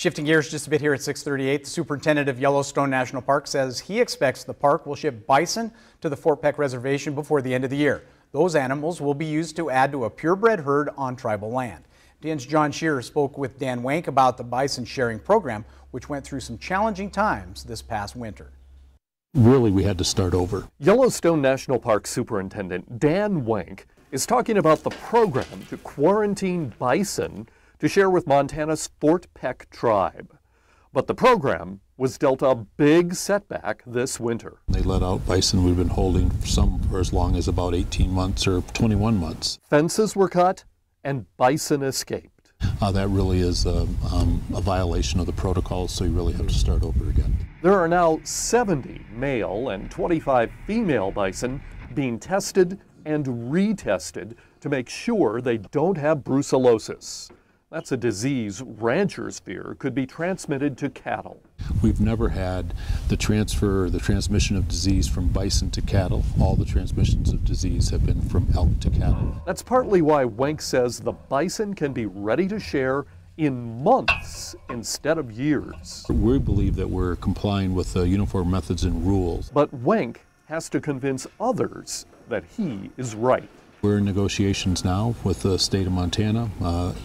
Shifting gears just a bit here at 6:38, the superintendent of Yellowstone National Park says he expects the park will ship bison to the Fort Peck Reservation before the end of the year. Those animals will be used to add to a purebred herd on tribal land. DN's John Shearer spoke with Dan Wank about the bison sharing program, which went through some challenging times this past winter. Really, we had to start over. Yellowstone National Park Superintendent Dan Wank is talking about the program to quarantine bison to share with Montana's Fort Peck tribe. But the program was dealt a big setback this winter. They let out bison we've been holding for as long as about 18 months or 21 months. Fences were cut and bison escaped. That really is a violation of the protocols, so you really have to start over again. There are now 70 male and 25 female bison being tested and retested to make sure they don't have brucellosis. That's a disease ranchers fear could be transmitted to cattle. We've never had the transmission of disease from bison to cattle. All the transmissions of disease have been from elk to cattle. That's partly why Wank says the bison can be ready to share in months instead of years. We believe that we're complying with the uniform methods and rules. But Wank has to convince others that he is right. We're in negotiations now with the state of Montana,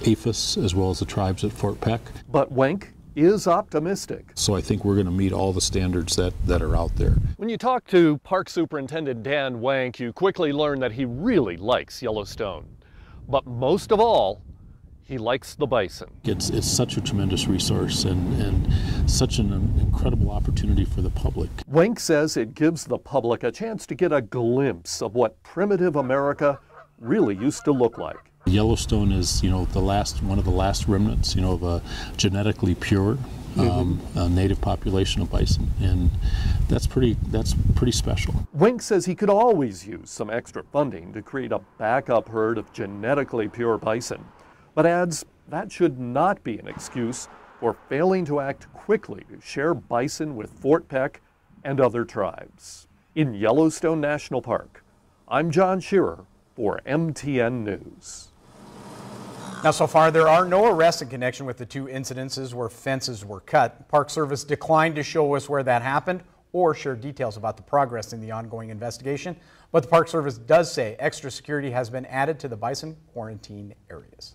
APHIS, as well as the tribes at Fort Peck. But Wank is optimistic. So I think we're going to meet all the standards that are out there. When you talk to Park Superintendent Dan Wank, you quickly learn that he really likes Yellowstone. But most of all, he likes the bison. It's such a tremendous resource and such an incredible opportunity for the public. Wank says it gives the public a chance to get a glimpse of what primitive America really used to look like. Yellowstone is, one of the last remnants, of a genetically pure native population of bison, and that's pretty special. Wank says he could always use some extra funding to create a backup herd of genetically pure bison, but adds that should not be an excuse for failing to act quickly to share bison with Fort Peck and other tribes. In Yellowstone National Park, I'm John Shearer for MTN News. Now, so far, there are no arrests in connection with the two incidences where fences were cut. Park Service declined to show us where that happened or share details about the progress in the ongoing investigation. But the Park Service does say extra security has been added to the bison quarantine areas.